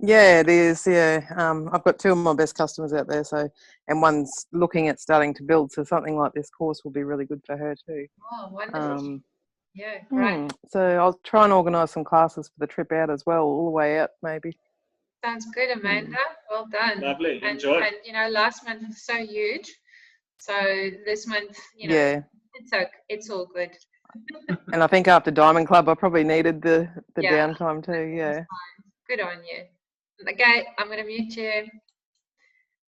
Yeah, it is. Yeah, I've got 2 of my best customers out there, so, and one's looking at starting to build. So something like this course will be really good for her too. Oh, wonderful. Yeah, great. So I'll try and organise some classes for the trip out as well, all the way out maybe. Sounds good, Amanda. Well done. Lovely. And, Enjoy. and you know, last month was so huge. So this month, you know, Yeah. it's all good. And I think after Diamond Club, I probably needed the Yeah. downtime too. Yeah. Good on you. Okay, I'm going to mute you.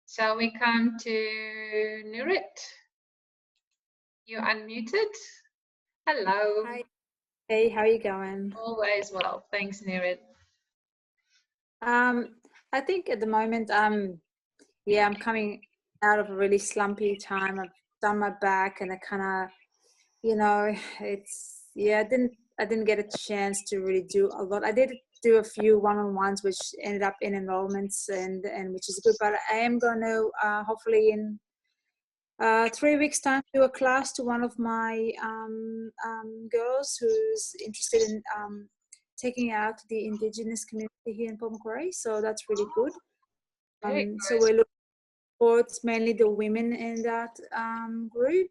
Shall we come to Nurit? You're unmuted. Hello. Hi. Hey, how are you going? Always well. Thanks, Nurit. I think at the moment, I'm coming out of a really slumpy time. I've done my back, and I kind of, you know, I didn't get a chance to really do a lot. I did do a few one-on-ones, which ended up in enrollments, and which is good. But I am going to hopefully in 3 weeks' time do a class to one of my girls who's interested in taking out the Indigenous community here in Port Macquarie. So that's really good. So we're looking towards mainly the women in that group.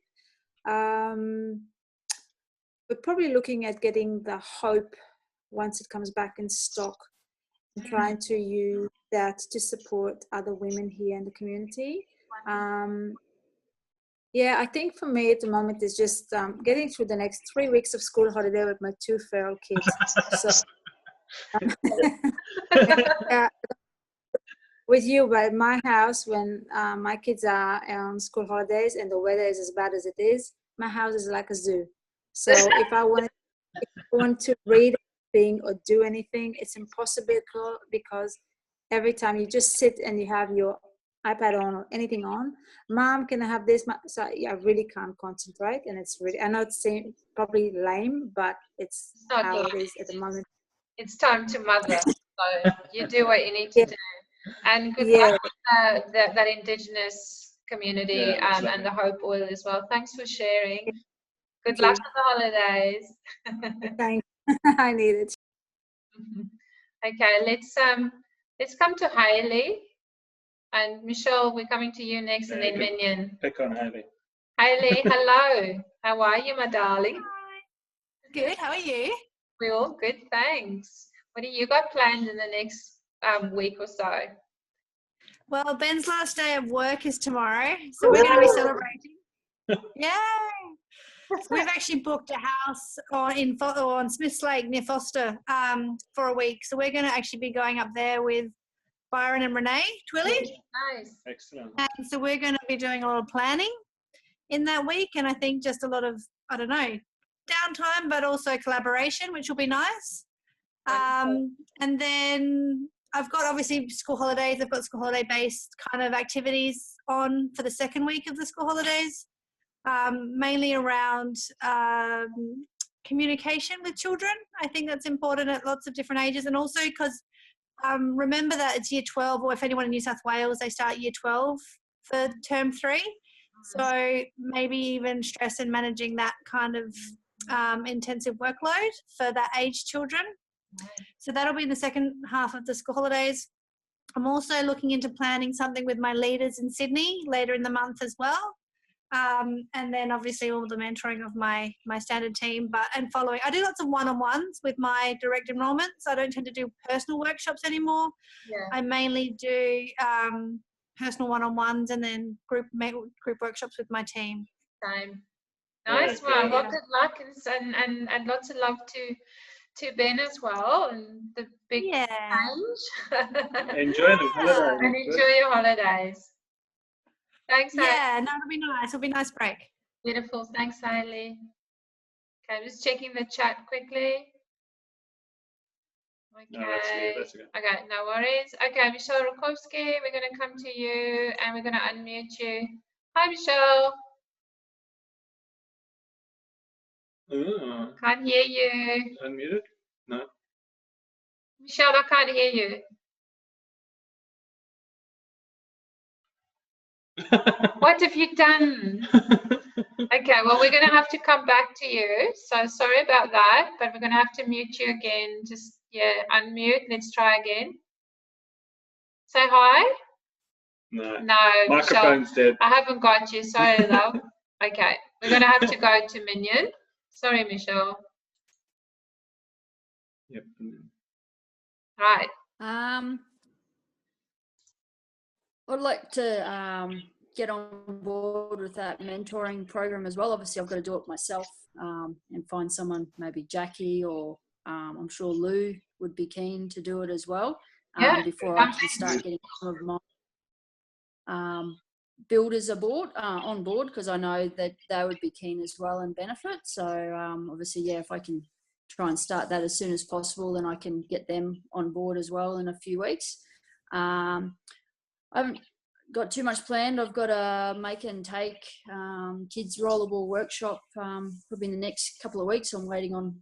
We're probably looking at getting the Hope once it comes back in stock, and trying to use that to support other women here in the community. Yeah, I think for me at the moment is just getting through the next 3 weeks of school holiday with my 2 feral kids. So, with you, but my house, when my kids are on school holidays and the weather is as bad as it is, my house is like a zoo. So if I want to read anything or do anything, it's impossible, because every time you just sit and you have your iPad on or anything on, Mom, can I have this? So I really can't concentrate, and it's really, I know it seems probably lame, but it's how it is at the moment. It's time to mother, so you do what you need to do. And good luck with that Indigenous community and the Hope Oil as well. Thanks for sharing. Good luck with the holidays. Thanks. I need it. Okay, let's come to Hayley. And Michelle, we're coming to you next, and then Minion. Pick on Hayley. Hayley, hello. How are you, my darling? Good. How are you? We're all good, thanks. What do you got planned in the next week or so? Well, Ben's last day of work is tomorrow, so we're going to be celebrating. Yay! So we've actually booked a house on Smiths Lake near Foster for a week. So we're going to actually be going up there with Byron and Renee Twilly. Nice. Excellent. And so we're going to be doing a lot of planning in that week, and I think just a lot of, I don't know, downtime, but also collaboration, which will be nice. And then I've got obviously school holidays. I've got school holiday-based kind of activities on for the second week of the school holidays, mainly around communication with children. I think that's important at lots of different ages, and also because remember that it's year 12, or if anyone in New South Wales, they start year 12 for term 3. So maybe even stress in managing that kind of intensive workload for that age children. So that'll be in the second half of the school holidays. I'm also looking into planning something with my leaders in Sydney later in the month as well. And then obviously all the mentoring of my standard team, and following. I do lots of one-on-ones with my direct enrollments. I don't tend to do personal workshops anymore. Yeah. I mainly do personal one-on-ones and then group workshops with my team. Same. Nice one. Well, good luck and lots of love to Ben as well, and the big change. Enjoy the holidays. And enjoy your holidays. Thanks, Hayley. Yeah, no, it'll be nice. It'll be a nice break. Beautiful. Thanks, Hayley. Okay, I'm just checking the chat quickly. Okay. No, that's okay. Okay, no worries. Okay, Michelle Rutkowski, we're going to come to you and we're going to unmute you. Hi, Michelle. Can't hear you. Unmuted? No. Michelle, I can't hear you. What have you done? Okay, well, we're going to have to come back to you. So sorry about that, but we're going to have to mute you again. Just, unmute. Let's try again. Say hi. No. No, Microphone's Michelle, dead. I haven't got you. Sorry, love. Okay, we're going to have to go to Minion. Sorry, Michelle. Yep. Right. I'd like to get on board with that mentoring program as well. Obviously, I've got to do it myself and find someone, maybe Jackie, or I'm sure Lou would be keen to do it as well before I can start getting some of my builders on board, because I know that they would be keen as well and benefit. So obviously, if I can try and start that as soon as possible, then I can get them on board as well in a few weeks. I haven't got too much planned. I've got a make and take kids rollerball workshop probably in the next couple of weeks. I'm waiting on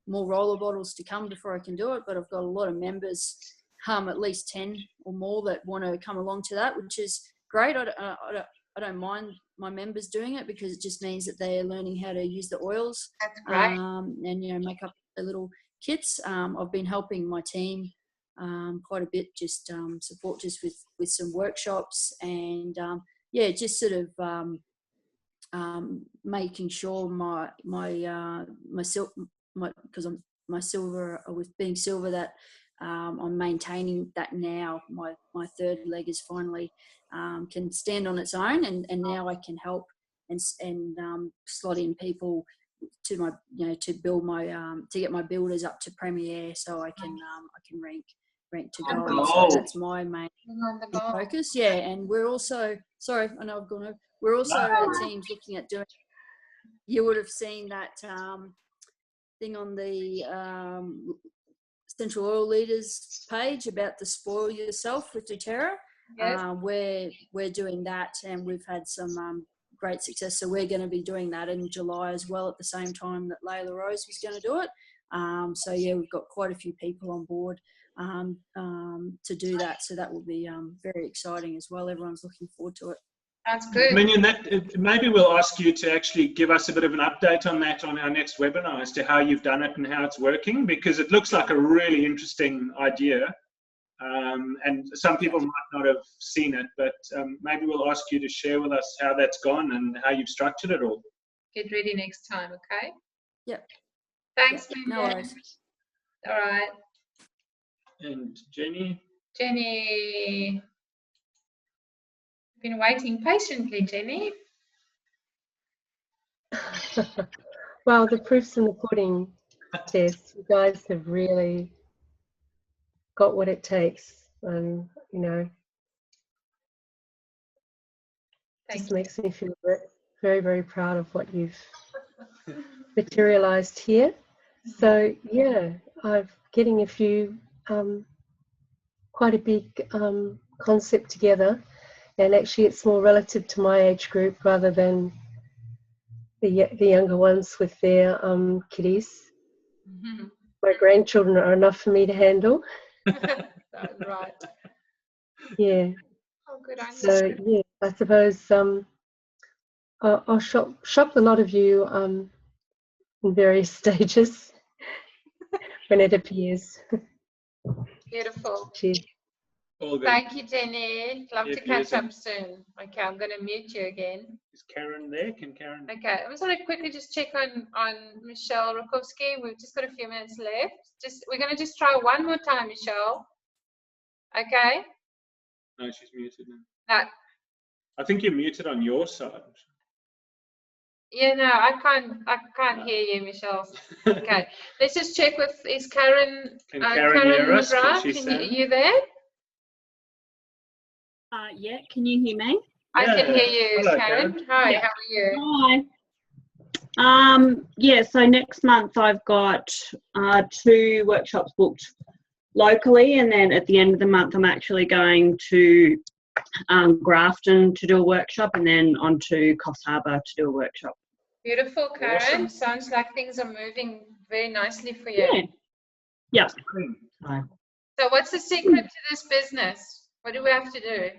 more roller bottles to come before I can do it, but I've got a lot of members, at least 10 or more, that want to come along to that, which is great. I don't mind my members doing it, because it just means that they're learning how to use the oils. That's right. And make up their little kits. I've been helping my team quite a bit, just support just with some workshops, and just sort of making sure because I'm my silver, with being silver, that I'm maintaining that now. My third leg is finally can stand on its own, and now I can help and slot in people to my to build my to get my builders up to Premier, so I can rank to gold. So that's my main focus. Yeah, and we're also, sorry, I know I've gone over. We're also our teams looking at doing. You would have seen that thing on the Central Oil Leaders page about the Spoil Yourself with doTERRA. Yes. We're doing that, and we've had some great success. So we're going to be doing that in July as well, at the same time that Layla Rose was going to do it. So yeah, we've got quite a few people on board to do that. So that will be very exciting as well. Everyone's looking forward to it. That's good. Minion, maybe we'll ask you to actually give us a bit of an update on that on our next webinar as to how you've done it and how it's working, because it looks like a really interesting idea. And some people might not have seen it, but maybe we'll ask you to share with us how that's gone and how you've structured it all. Get ready next time, okay? Yep. Thanks, Yep, Minion. no worries. All right. And Jenny? Jenny. Been waiting patiently, Jenny. Well, the proof's in the pudding, Tess. You guys have really got what it takes, and you know, just makes me feel very, very proud of what you've materialized here. So yeah, I'm getting a few quite a big concept together, and actually it's more relative to my age group rather than the younger ones with their kiddies. Mm-hmm. My grandchildren are enough for me to handle. Right. Yeah. Oh, good. So yeah, I suppose I'll shop a lot of you in various stages when it appears. Beautiful. Cheers. All good. Thank you, Jenny. Love Yeah, to catch pleasure. up soon. Okay, I'm going to mute you again. Is Karen there? Can Karen? Okay, I just want to quickly just check on Michelle Rakowski. We've just got a few minutes left. We're going to just try one more time, Michelle. Okay. No, she's muted now. No. I think you're muted on your side. Yeah, no, I can't hear you, Michelle. Okay, let's just check with, is Karen, Can Karen hear us? McGrath, Can she sound? you there? Yeah, can you hear me? I can hear you, Hello, Karen. Karen. Hi, Yeah. how are you? Hi. Yeah, so next month I've got 2 workshops booked locally, and then at the end of the month I'm actually going to Grafton to do a workshop, and then on to Coffs Harbour to do a workshop. Beautiful, Karen. Awesome. Sounds like things are moving very nicely for you. Yeah. So what's the secret to this business? What do we have to do?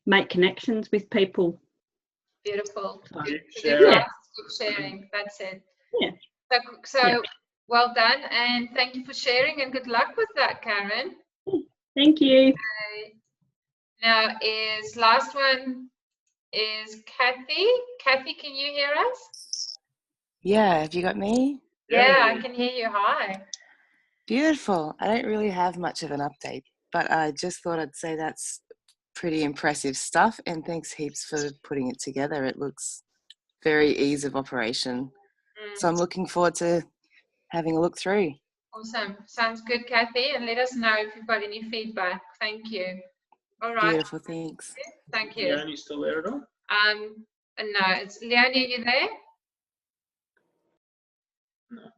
Make connections with people. Beautiful. Keep Keep sharing. sharing. That's it. Yeah. So Yeah. well done, and thank you for sharing, and good luck with that, Karen. Thank you. Okay. Now last one is Kathy. Kathy, can you hear us? Yeah, have you got me? Yeah, I can hear you. Hi. Beautiful. I don't really have much of an update, but I just thought I'd say that's pretty impressive stuff, and thanks heaps for putting it together. It looks very ease of operation. So I'm looking forward to having a look through. Awesome. Sounds good, Kathy, and let us know if you've got any feedback. Thank you. All right. Beautiful, thanks. Thank you. Leonie still there at all? No, it's Leonie, are you there?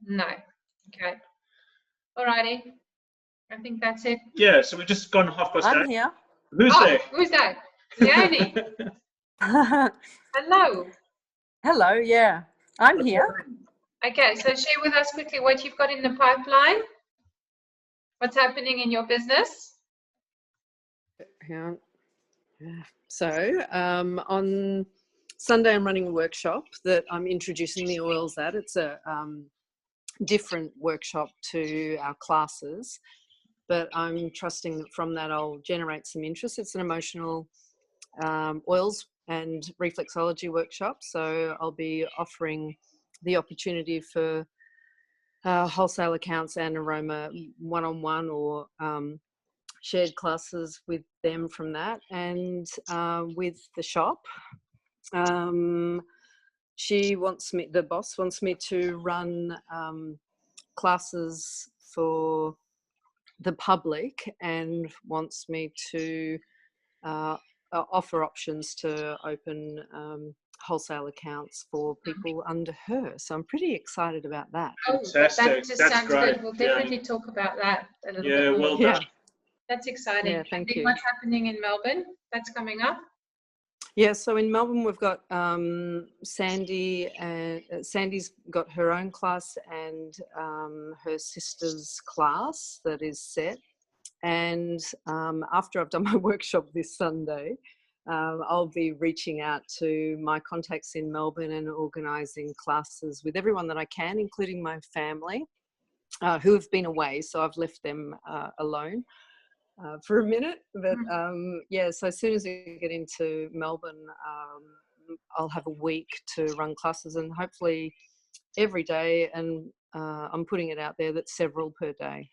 No. Okay. Alrighty. I think that's it. Yeah, so we've just gone 8:30. I'm here. Who's there? Who's that? Leonie. Hello. Hello, yeah. I'm here. Okay, so share with us quickly what you've got in the pipeline. What's happening in your business? Yeah. So on Sunday, I'm running a workshop that I'm introducing the oils at. It's a different workshop to our classes, but I'm trusting that from that I'll generate some interest. It's an emotional oils and reflexology workshop, so I'll be offering the opportunity for wholesale accounts and Aroma one-on-one or shared classes with them from that. And with the shop, the boss wants me to run classes for the public and wants me to offer options to open wholesale accounts for people under her. So I'm pretty excited about that. Fantastic. That just That's sounds great. good. We'll Yeah. definitely talk about that a little Yeah, bit more. well done. That's exciting. Yeah, thank And you. what's happening in Melbourne? That's coming up. Yeah, so in Melbourne we've got Sandy, and Sandy's got her own class and her sister's class that is set. And after I've done my workshop this Sunday, I'll be reaching out to my contacts in Melbourne and organising classes with everyone that I can, including my family, who have been away. So I've left them alone for a minute. But yeah, so as soon as we get into Melbourne, I'll have a week to run classes, and hopefully every day. And I'm putting it out there that several per day.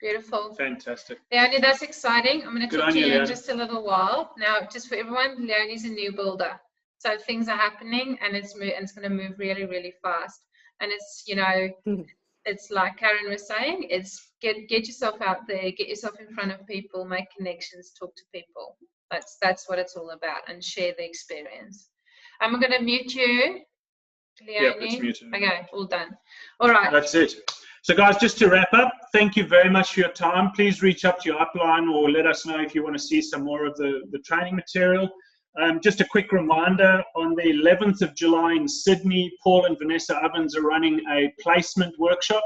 Beautiful. Fantastic. Leonie, that's exciting. I'm going to Good talk on to you, you in Leonie. just a little while. Now, just for everyone, Leonie's a new builder. So things are happening, and it's going to move really, really fast. And it's, you know, it's like Karen was saying, it's get yourself out there, get yourself in front of people, make connections, talk to people. That's what it's all about, and share the experience. I'm going to mute you, Leonie. Yep, it's muted. Okay, all done. All right. That's it. So guys, just to wrap up, thank you very much for your time. Please reach up to your upline or let us know if you want to see some more of the training material. Just a quick reminder, on the 11th of July in Sydney, Paul and Vanessa Ovens are running a placement workshop.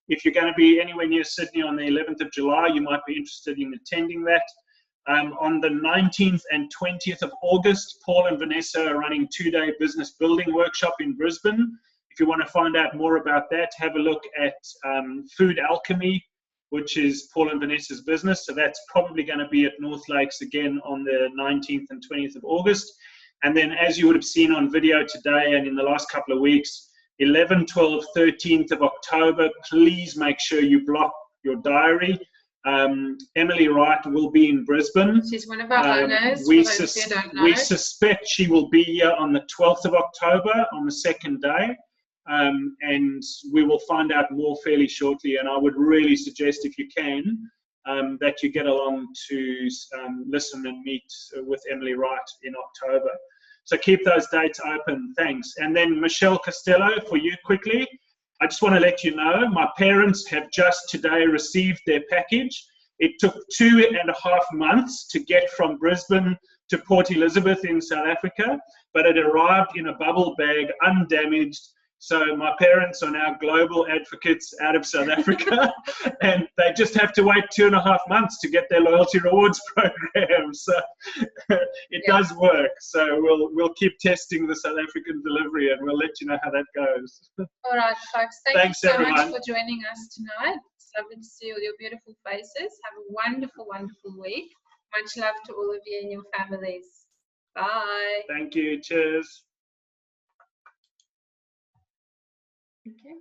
If you're going to be anywhere near Sydney on the 11th of July, you might be interested in attending that. On the 19th and 20th of August, Paul and Vanessa are running 2-day business building workshop in Brisbane. If you want to find out more about that, have a look at Food Alchemy, which is Paul and Vanessa's business. So that's probably going to be at North Lakes again on the 19th and 20th of August. And then, as you would have seen on video today and in the last couple of weeks, 11, 12, 13th of October, please make sure you block your diary. Emily Wright will be in Brisbane. She's one of our owners. We suspect she will be here on the 12th of October on the second day. And we will find out more fairly shortly. And I would really suggest, if you can, that you get along to listen and meet with Emily Wright in October. So keep those dates open. Thanks. And then Michelle Costello, for you quickly. I just want to let you know, my parents have just today received their package. It took 2.5 months to get from Brisbane to Port Elizabeth in South Africa, but it arrived in a bubble bag, undamaged. So my parents are now global advocates out of South Africa, and they just have to wait 2.5 months to get their loyalty rewards program. So it does work. So we'll keep testing the South African delivery, and we'll let you know how that goes. All right, folks. Thanks, you so everyone. much for joining us tonight. It's lovely to see all your beautiful faces. Have a wonderful, wonderful week. Much love to all of you and your families. Bye. Thank you. Cheers. Okay.